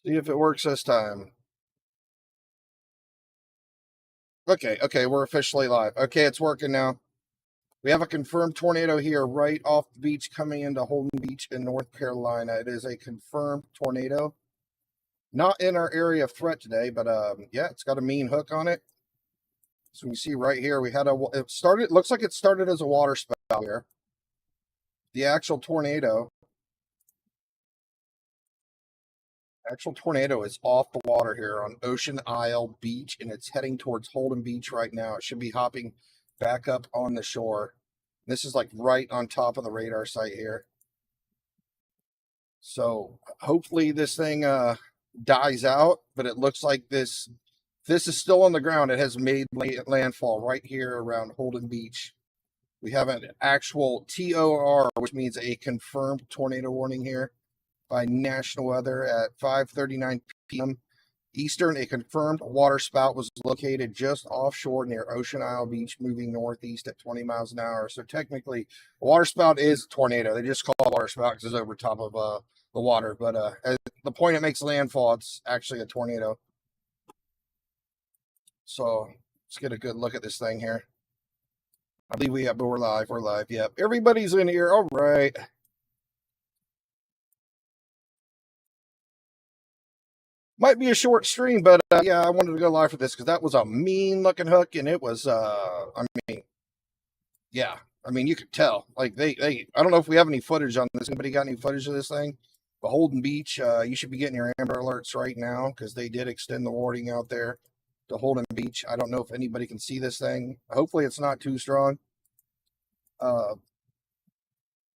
See if it works this time. Okay, we're officially live. Okay, it's working now. We have a confirmed tornado here right off the beach coming into Holden Beach in North Carolina. It is a confirmed tornado. Not in our area of threat today, but yeah, it's got a mean hook on it. So you see right here, we had it started, looks like it started as a water spout here. The actual tornado is off the water here on Ocean Isle Beach, and it's heading towards Holden Beach right now. It should be hopping back up on the shore. This is like right on top of the radar site here. So hopefully this thing dies out, but it looks like this is still on the ground. It has made landfall right here around Holden Beach. We have an actual TOR, which means a confirmed tornado warning here by National Weather at 5:39 p.m. Eastern. A confirmed water spout was located just offshore near Ocean Isle Beach, moving northeast at 20 miles an hour. So technically, a water spout is a tornado. They just call it a water spout because it's over top of the water. But at the point it makes landfall, it's actually a tornado. So let's get a good look at this thing here. I believe we have, but we're live. We're live. Yep. Everybody's in here. All right. Might be a short stream, but yeah, I wanted to go live for this because that was a mean looking hook, and it was I mean, yeah, I mean you could tell. Like they I don't know if we have any footage on this. Anybody got any footage of this thing? But Holden Beach, you should be getting your Amber Alerts right now because they did extend the warning out there to Holden Beach. I don't know if anybody can see this thing. Hopefully it's not too strong.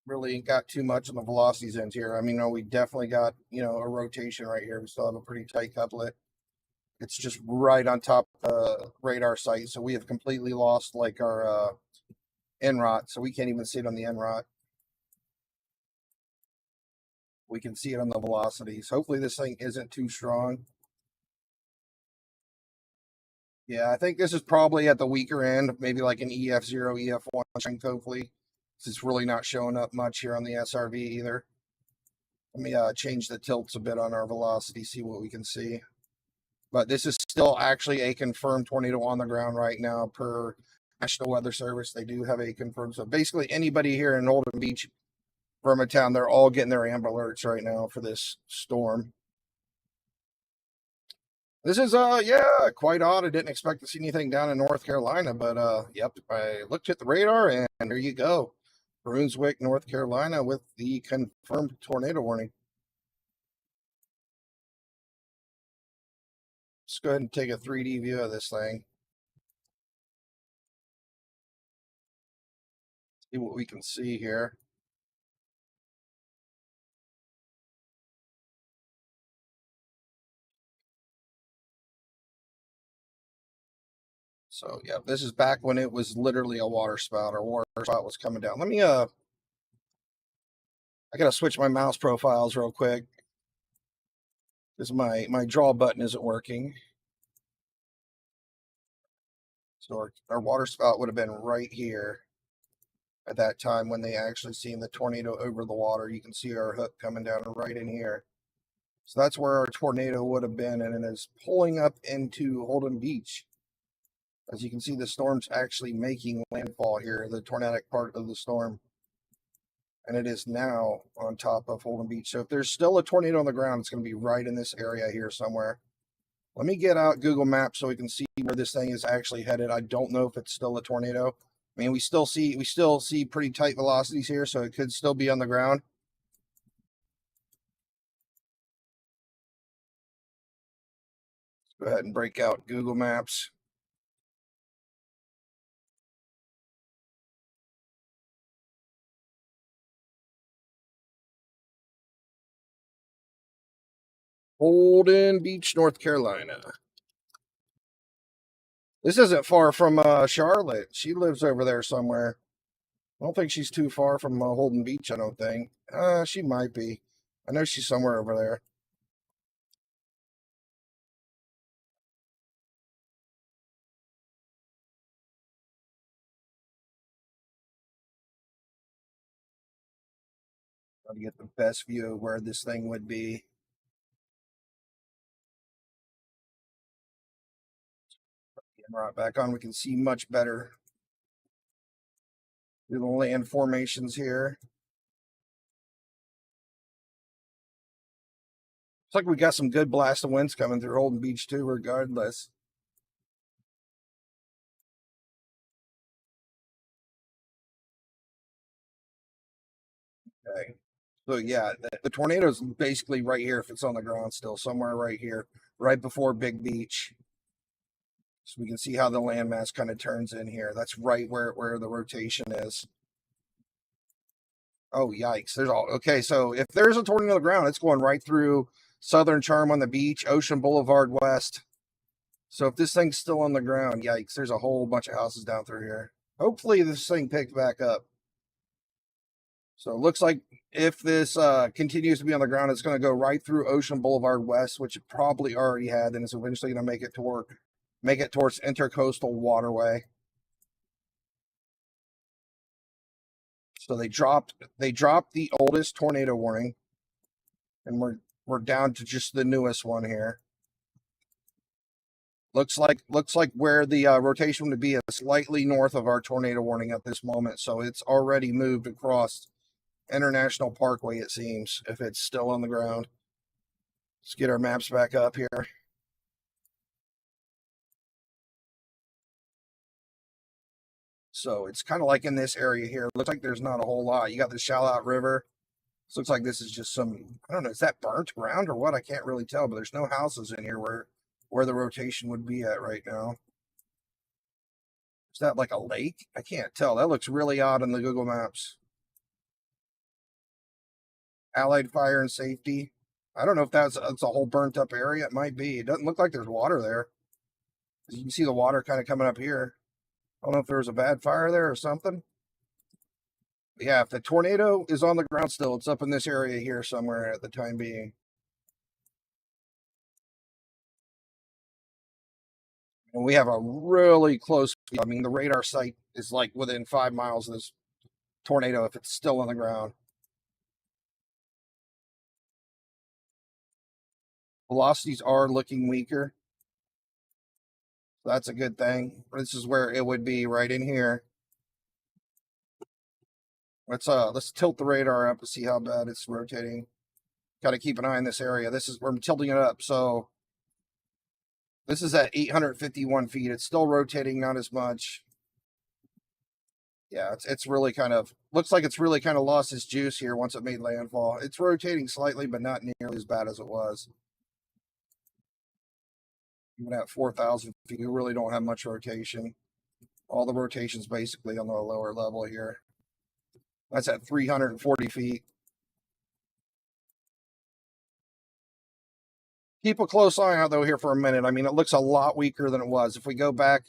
Really ain't got too much on the velocities ends here. I mean, we definitely got, a rotation right here. We still have a pretty tight couplet. It's just right on top of the radar site. So we have completely lost like our NROT. So we can't even see it on the NROT. We can see it on the velocities. Hopefully this thing isn't too strong. Yeah, I think this is probably at the weaker end, maybe like an EF0, EF1 strength, hopefully. It's really not showing up much here on the SRV either. Let me change the tilts a bit on our velocity, see what we can see. But this is still actually a confirmed tornado on the ground right now per National Weather Service. They do have a confirmed. So basically anybody here in Holden Beach, Town, they're all getting their Amber Alerts right now for this storm. This is yeah, quite odd. I didn't expect to see anything down in North Carolina, but yep, I looked at the radar and there you go. Brunswick, North Carolina with the confirmed tornado warning. Let's go ahead and take a 3D view of this thing. See what we can see here. So yeah, this is back when it was literally a water spout or water spout was coming down. Let me I gotta switch my mouse profiles real quick because my draw button isn't working. So our water spout would have been right here at that time when they actually seen the tornado over the water. You can see our hook coming down right in here. So that's where our tornado would have been, and it is pulling up into Holden Beach. As you can see, the storm's actually making landfall here, the tornadic part of the storm. And it is now on top of Holden Beach. So if there's still a tornado on the ground, it's going to be right in this area here somewhere. Let me get out Google Maps so we can see where this thing is actually headed. I don't know if it's still a tornado. I mean, we still see pretty tight velocities here, so it could still be on the ground. Let's go ahead and break out Google Maps. Holden Beach, North Carolina. This isn't far from Charlotte. She lives over there somewhere. I don't think she's too far from Holden Beach, I don't think. She might be. I know she's somewhere over there. Try to get the best view of where this thing would be. And right back on, we can see much better through the land formations here. Looks like we got some good blast of winds coming through Holden Beach too, regardless. Okay. So yeah, the tornado is basically right here if it's on the ground still, somewhere right here, right before Big Beach. So we can see how the landmass kind of turns in here. That's right where the rotation is. Oh, yikes. There's all okay. So if there's a tornado on the ground, it's going right through Southern Charm on the beach, Ocean Boulevard West. So if this thing's still on the ground, yikes, there's a whole bunch of houses down through here. Hopefully this thing picks back up. So it looks like if this continues to be on the ground, it's going to go right through Ocean Boulevard West, which it probably already had, and it's eventually going to make it towards Intercoastal Waterway. So they dropped the oldest tornado warning, and we're down to just the newest one here. Looks like where the rotation would be is slightly north of our tornado warning at this moment. So it's already moved across International Parkway, it seems, if it's still on the ground. Let's get our maps back up here. So it's kind of like in this area here. Looks like there's not a whole lot. You got the Shallot River. This looks like this is just some, I don't know, is that burnt ground or what? I can't really tell, but there's no houses in here where the rotation would be at right now. Is that like a lake? I can't tell. That looks really odd on the Google Maps. Allied Fire and Safety. I don't know if that's a whole burnt up area. It might be. It doesn't look like there's water there. You can see the water kind of coming up here. I don't know if there was a bad fire there or something. But yeah, if the tornado is on the ground still, it's up in this area here somewhere at the time being. And we have a really close, I mean, the radar site is like within 5 miles of this tornado if it's still on the ground. Velocities are looking weaker. So that's a good thing. This is where it would be right in here. Let's tilt the radar up to see how bad it's rotating. Got to keep an eye on this area. We're tilting it up. So this is at 851 feet. It's still rotating, not as much. Yeah, it's really kind of looks like it's really kind of lost its juice here once it made landfall. It's rotating slightly, but not nearly as bad as it was. Even at 4,000 feet, you really don't have much rotation. All the rotation's basically on the lower level here. That's at 340 feet. Keep a close eye out though here for a minute. I mean, it looks a lot weaker than it was. If we go back,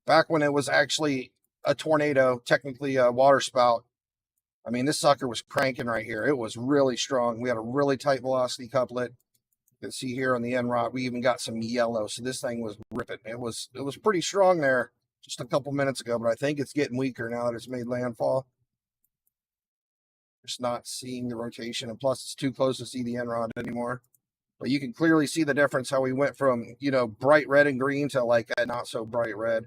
back when it was actually a tornado, technically a water spout. I mean, this sucker was cranking right here. It was really strong. We had a really tight velocity couplet. You can see here on the end rod, we even got some yellow. So this thing was ripping. It was pretty strong there just a couple minutes ago, but I think it's getting weaker now that it's made landfall. Just not seeing the rotation, and plus it's too close to see the end rod anymore. But you can clearly see the difference how we went from, bright red and green to like a not so bright red.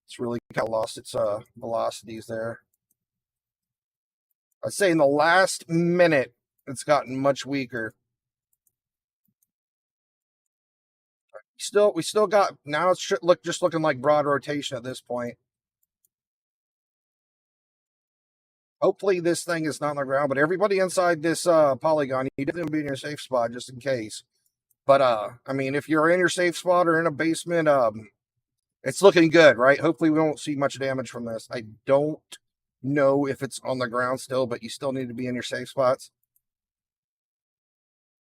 It's really kind of lost its velocities there. I'd say in the last minute, it's gotten much weaker. We still got, now it's just looking like broad rotation at this point. Hopefully this thing is not on the ground, but everybody inside this polygon, you definitely be in your safe spot just in case. But I mean, if you're in your safe spot or in a basement, it's looking good, right? Hopefully we won't see much damage from this. I don't know if it's on the ground still, but you still need to be in your safe spots.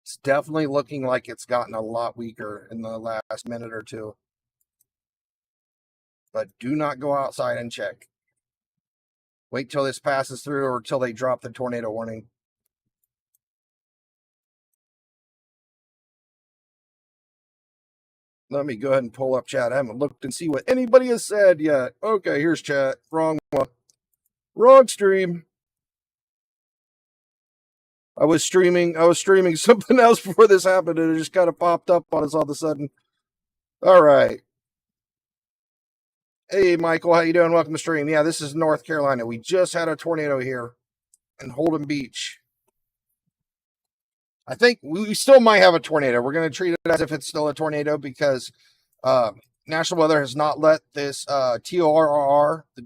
It's definitely looking like it's gotten a lot weaker in the last minute or two. But do not go outside and check. Wait till this passes through or till they drop the tornado warning. Let me go ahead and pull up chat. I haven't looked and see what anybody has said yet. Okay, here's chat. Wrong one. Wrong stream. I was streaming something else before this happened, and it just kind of popped up on us all of a sudden. All right. Hey, Michael, how you doing? Welcome to stream. Yeah, this is North Carolina. We just had a tornado here in Holden Beach. I think we still might have a tornado. We're going to treat it as if it's still a tornado because uh, National Weather has not let this TORR, the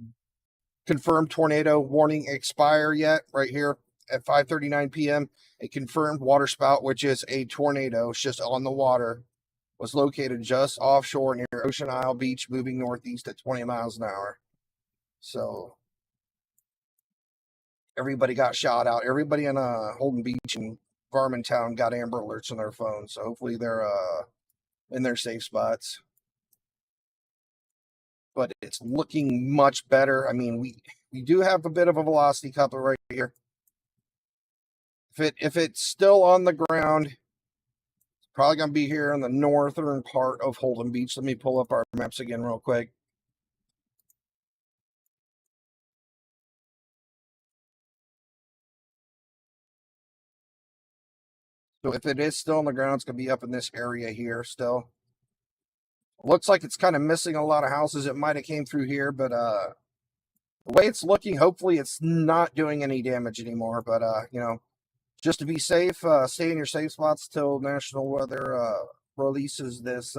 confirmed tornado warning, expire yet. Right here at 5:39 p.m., a confirmed waterspout, which is a tornado, it's just on the water, was located just offshore near Ocean Isle Beach, moving northeast at 20 miles an hour. So everybody got shot out. Everybody in Holden Beach and Varmintown got Amber Alerts on their phones. So hopefully they're in their safe spots. But it's looking much better. I mean, we do have a bit of a velocity coupler right here. If it's still on the ground, it's probably gonna be here in the northern part of Holden Beach. Let me pull up our maps again real quick. So if it is still on the ground, it's gonna be up in this area here still. Looks like it's kind of missing a lot of houses. It might have came through here, but the way it's looking, hopefully it's not doing any damage anymore. But just to be safe, stay in your safe spots till National Weather releases this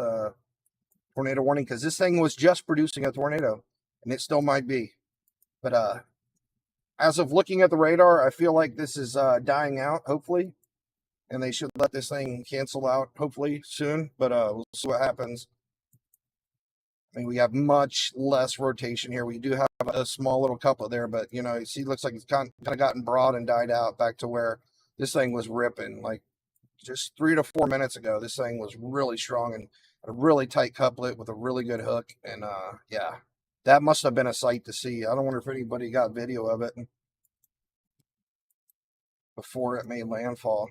tornado warning, because this thing was just producing a tornado, and it still might be. But as of looking at the radar, I feel like this is dying out, hopefully, and they should let this thing cancel out hopefully soon. But we'll see what happens. I mean, we have much less rotation here. We do have a small little couple there, but you see, it looks like it's kind of gotten broad and died out back to where this thing was ripping. Like just 3 to 4 minutes ago, this thing was really strong and a really tight couplet with a really good hook. And yeah, that must have been a sight to see. I don't wonder if anybody got video of it before it made landfall.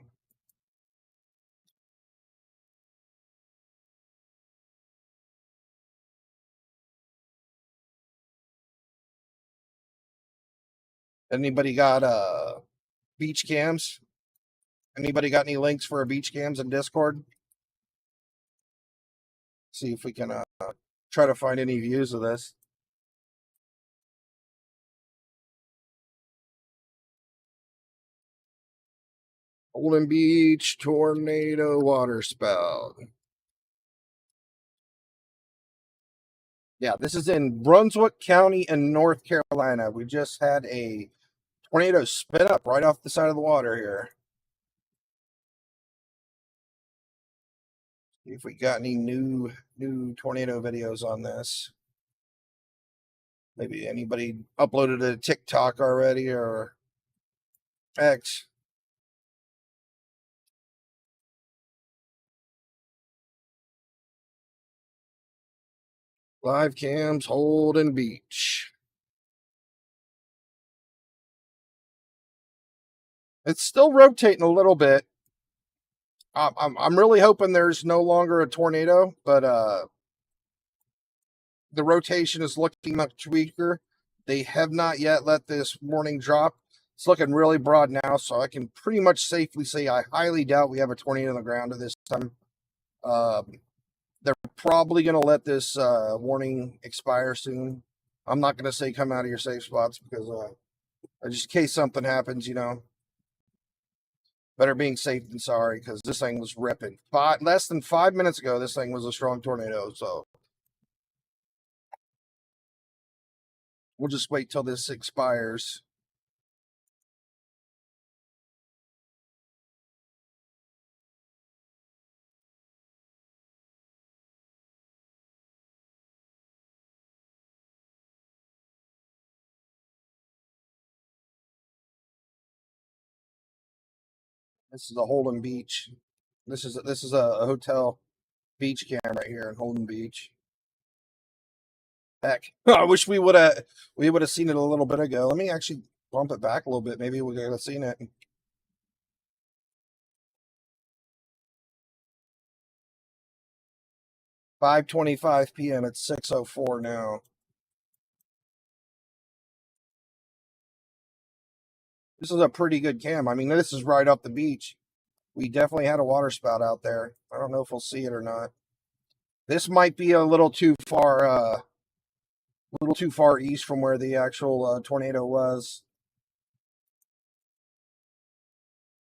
Anybody got beach cams? Anybody got any links for beach cams in Discord? See if we can try to find any views of this. Holden Beach tornado waterspout. Yeah, this is in Brunswick County in North Carolina. We just had a tornado spin up right off the side of the water here. See if we got any new tornado videos on this. Maybe anybody uploaded a TikTok already or X. Live cams, Holden Beach. It's still rotating a little bit. I'm really hoping there's no longer a tornado, but the rotation is looking much weaker. They have not yet let this warning drop. It's looking really broad now, so I can pretty much safely say I highly doubt we have a tornado on the ground at this time. They're probably going to let this warning expire soon. I'm not going to say come out of your safe spots because just in case something happens, better being safe than sorry, because this thing was ripping. Less than 5 minutes ago, this thing was a strong tornado, so we'll just wait till this expires. This is a Holden Beach. This is a hotel beach cam right here in Holden Beach. Heck, I wish we would have seen it a little bit ago. Let me actually bump it back a little bit. Maybe we could have seen it. 5:25 p.m. It's 6:04 now. This is a pretty good cam. I mean, this is right up the beach. We definitely had a water spout out there. I don't know if we'll see it or not. This might be a little too far A little too far east from where the actual tornado was.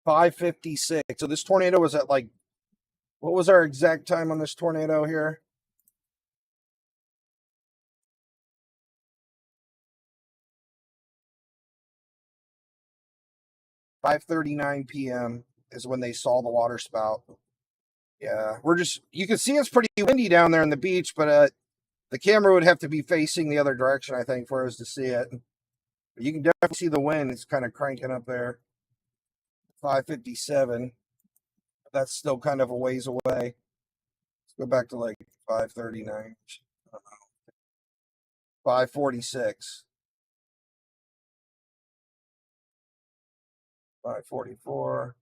5:56. So this tornado was at like, what was our exact time on this tornado here? 5:39 p.m. is when they saw the water spout. Yeah, you can see it's pretty windy down there on the beach, but the camera would have to be facing the other direction, I think, for us to see it. But you can definitely see the wind. It's kind of cranking up there. 5:57. That's still kind of a ways away. Let's go back to like 5:39. 5:46. 5:44.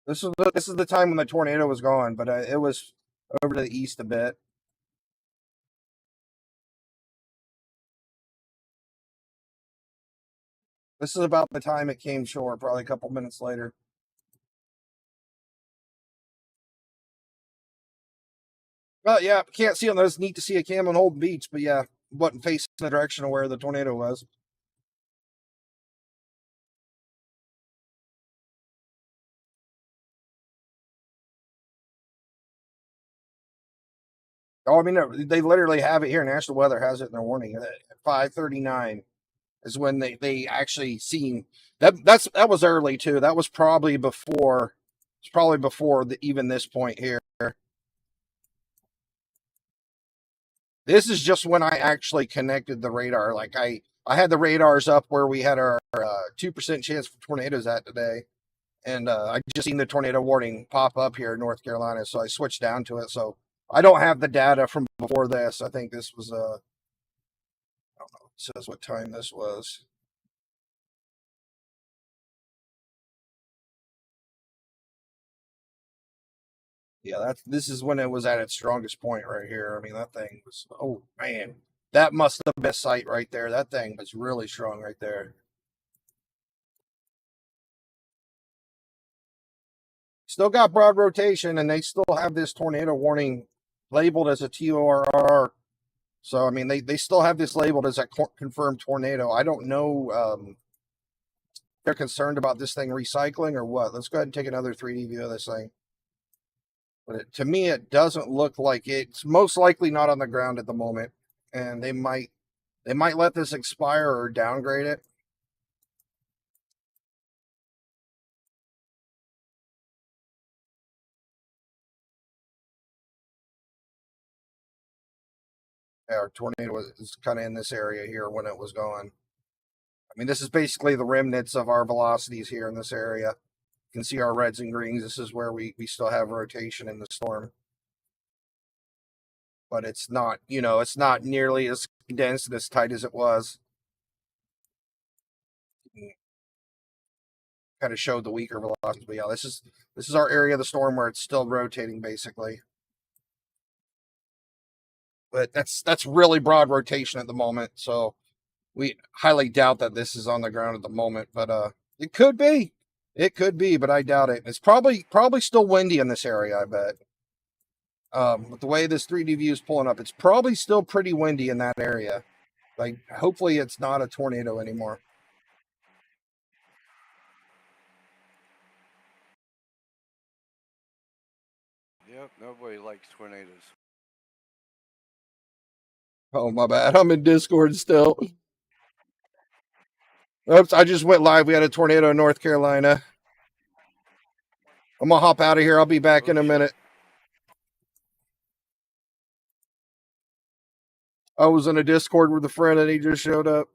This is the time when the tornado was gone, but it was over to the east a bit. This is about the time it came shore, probably a couple minutes later. Well, yeah, can't see on those. Neat to see a cam on Holden Beach, but yeah, wasn't facing the direction of where the tornado was. Oh, I mean, they literally have it here. National Weather has it in their warning. At 5:39 is when they actually seen that was early too. That was probably before. It's probably before even this point here. This is just when I actually connected the radar. Like I had the radars up where we had our 2% chance for tornadoes at today, and I just seen the tornado warning pop up here in North Carolina, so I switched down to it. So I don't have the data from before this. I think this was I don't know. It says what time this was. Yeah, this is when it was at its strongest point right here. I mean, that thing was, oh man, that must have been a sight right there. That thing was really strong right there. Still got broad rotation, and they still have this tornado warning labeled as a TORR. So I mean, they still have this labeled as a confirmed tornado. I don't know. They're concerned about this thing recycling or what. Let's go ahead and take another 3D view of this thing. But to me, it doesn't look like it's most likely not on the ground at the moment, and they might let this expire or downgrade it. Our tornado is kind of in this area here when it was gone. I mean, this is basically the remnants of our velocities here in this area. You can see our reds and greens. This is where we still have rotation in the storm. But it's not, it's not nearly as dense and as tight as it was. Kind of showed the weaker velocities. But yeah, this is our area of the storm where it's still rotating basically. But that's really broad rotation at the moment. So we highly doubt that this is on the ground at the moment, but it could be. It could be, but I doubt it. It's probably still windy in this area, I bet. With the way this 3D view is pulling up, it's probably still pretty windy in that area. Like, hopefully it's not a tornado anymore. Yep, nobody likes tornadoes. Oh, my bad. I'm in Discord still. Oops, I just went live. We had a tornado in North Carolina. I'm going to hop out of here. I'll be back in a minute. I was in a Discord with a friend and he just showed up.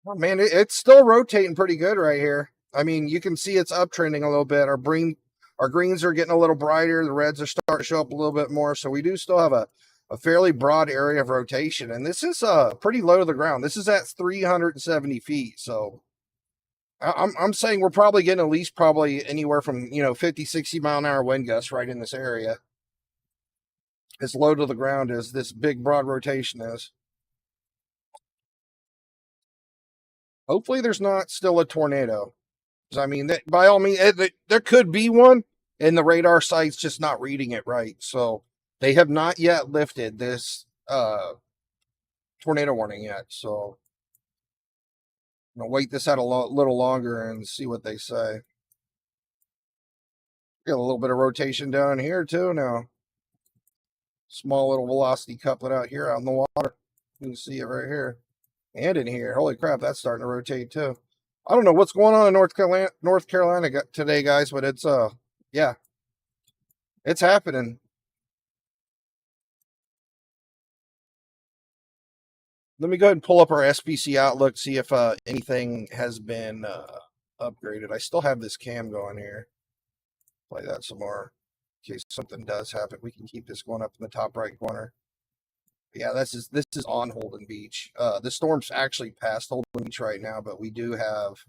Oh, man, it's still rotating pretty good right here. I mean, you can see it's uptrending a little bit. Our greens are getting a little brighter. The reds are starting to show up a little bit more. So we do still have a fairly broad area of rotation. And this is pretty low to the ground. This is at 370 feet. So I'm saying we're probably getting at least probably anywhere from 50, 60 mile an hour wind gusts right in this area. As low to the ground as this big broad rotation is. Hopefully there's not still a tornado. I mean, by all means, there could be one, and the radar site's just not reading it right. So they have not yet lifted this tornado warning yet. So I'm gonna wait this out a little longer and see what they say. Got a little bit of rotation down here too now. Small little velocity couplet out here out in the water. You can see it right here and in here. Holy crap, that's starting to rotate too. I don't know what's going on in North Carolina today, guys, but it's yeah, it's happening. Let me go ahead and pull up our SPC outlook, see if anything has been upgraded. I still have this cam going here. Play that some more in case something does happen. We can keep this going up in the top right corner. Yeah, this is on Holden Beach. The storm's actually past Holden Beach right now, but we do have.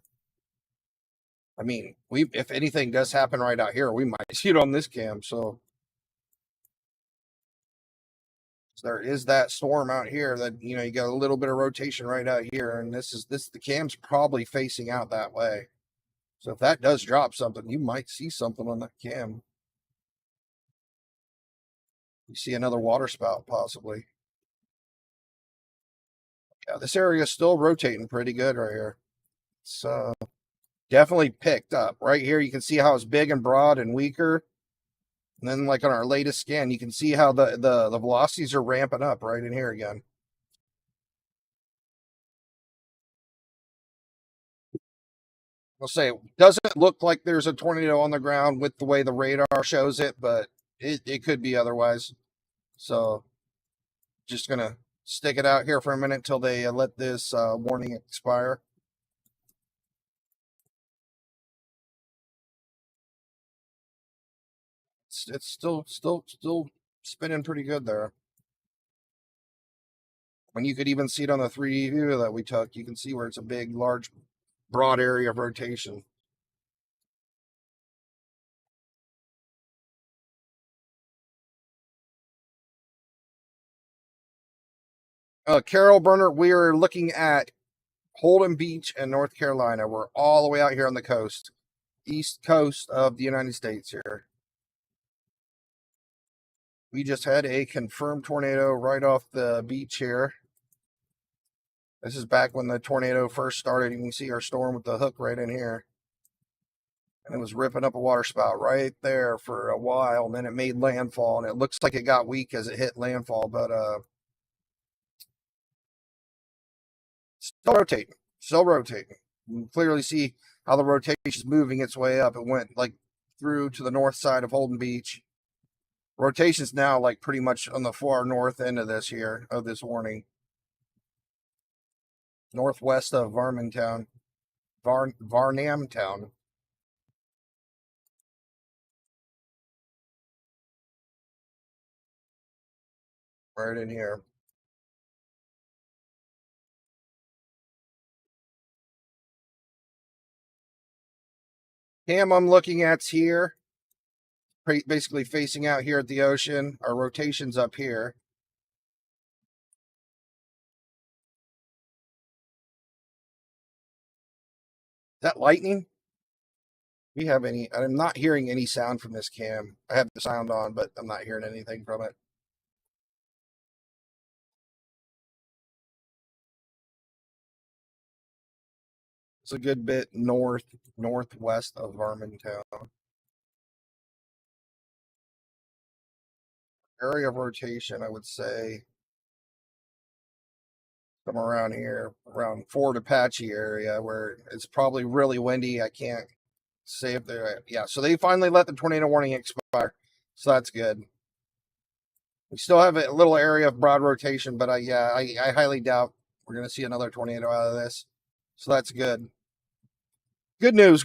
I mean, if anything does happen right out here, we might see it on this cam. So there is that storm out here that you got a little bit of rotation right out here, and the cam's probably facing out that way. So if that does drop something, you might see something on that cam. You see another water spout possibly. Yeah, this area is still rotating pretty good right here. It's definitely picked up. Right here, you can see how it's big and broad and weaker. And then like on our latest scan, you can see how the velocities are ramping up right in here again. I'll say it doesn't look like there's a tornado on the ground with the way the radar shows it, but it could be otherwise. So just going to stick it out here for a minute until they let this warning expire. It's still spinning pretty good there. And you could even see it on the 3D view that we took. You can see where it's a big, large, broad area of rotation. Carol Burner, we are looking at Holden Beach and North Carolina. We're all the way out here on the coast, east coast of the United States here. We just had a confirmed tornado right off the beach here. This is back when the tornado first started. You can see our storm with the hook right in here. And it was ripping up a water spout right there for a while. And then it made landfall. And it looks like it got weak as it hit landfall. But still rotating. Still rotating. You can clearly see how the rotation is moving its way up. It went like through to the north side of Holden Beach. Rotation's now like pretty much on the far north end of this warning. Northwest of Varnamtown. Varnamtown. Right in here. Cam I'm looking at's here. Basically facing out here at the ocean. Our rotation's up here. Is that lightning? We have any? I'm not hearing any sound from this cam. I have the sound on, but I'm not hearing anything from it. It's a good bit northwest of Varnamtown. Area of rotation, I would say somewhere around here, around Fort Apache area, where it's probably really windy. I can't say if they're so they finally let the tornado warning expire, so that's good. We still have a little area of broad rotation, but I highly doubt we're going to see another tornado out of this, so that's good. Good news.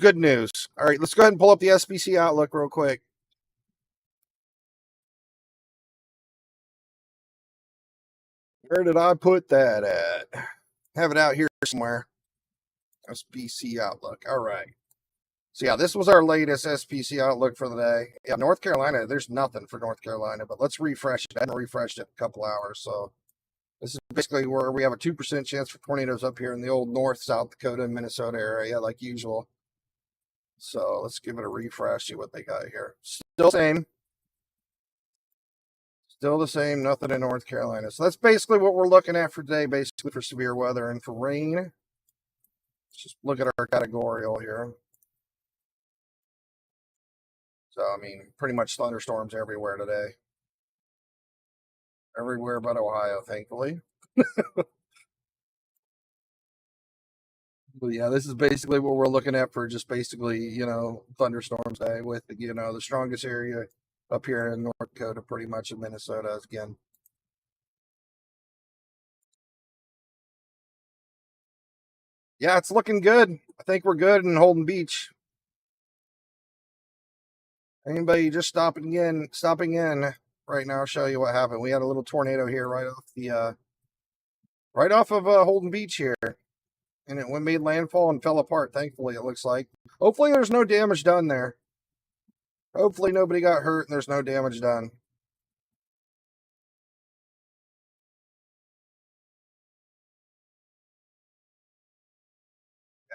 All right, let's go ahead and pull up the SPC outlook real quick. Where did I put that at? Have it out here somewhere. SPC outlook. All right. So yeah, this was our latest SPC outlook for the day. Yeah, North Carolina, there's nothing for North Carolina, but let's refresh it. I haven't refreshed it in a couple hours. So this is basically where we have a 2% chance for tornadoes up here in the old North, South Dakota, and Minnesota area, like usual. So let's give it a refresh, see what they got here. Still same. Still the same, nothing in North Carolina. So that's basically what we're looking at for today, basically for severe weather and for rain. Let's just look at our categorical here. So, I mean, pretty much thunderstorms everywhere today. Everywhere but Ohio, thankfully. But yeah, this is basically what we're looking at for just basically, thunderstorms day with, the strongest area up here in North Dakota, pretty much in Minnesota again. Yeah, it's looking good. I think we're good in Holden Beach. Anybody just stopping in right now, I'll show you what happened. We had a little tornado here right off of Holden Beach here. And it made landfall and fell apart, thankfully, it looks like. Hopefully there's no damage done there. Hopefully nobody got hurt and there's no damage done.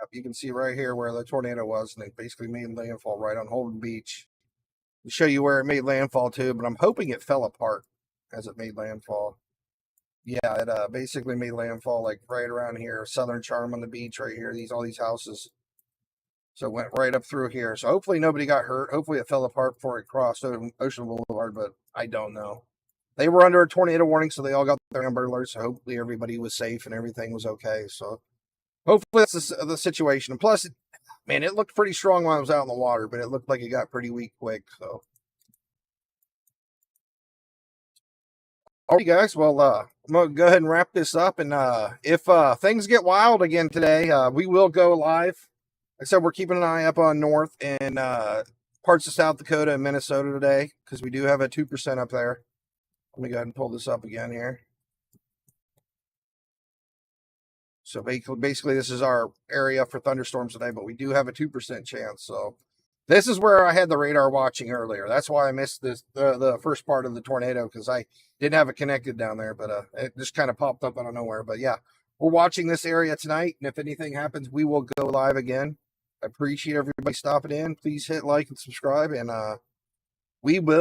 Yep, you can see right here where the tornado was, and it basically made landfall right on Holden Beach. I'll show you where it made landfall too, but I'm hoping it fell apart as it made landfall. Yeah, it basically made landfall like right around here, Southern Charm on the beach right here. All these houses. So it went right up through here. So hopefully nobody got hurt. Hopefully it fell apart before it crossed Ocean Boulevard, but I don't know. They were under a tornado warning, so they all got their Amber Alerts. So hopefully everybody was safe and everything was okay. So hopefully that's the situation. And plus, man, it looked pretty strong when I was out in the water, but it looked like it got pretty weak quick. So, all right, guys. Well, I'm gonna go ahead and wrap this up. And if things get wild again today, we will go live. Like I said, we're keeping an eye up on North and parts of South Dakota and Minnesota today because we do have a 2% up there. Let me go ahead and pull this up again here. So basically, this is our area for thunderstorms today, but we do have a 2% chance. So this is where I had the radar watching earlier. That's why I missed the first part of the tornado because I didn't have it connected down there, but it just kind of popped up out of nowhere. But yeah, we're watching this area tonight, and if anything happens, we will go live again. I appreciate everybody stopping in. Please hit like and subscribe, and we will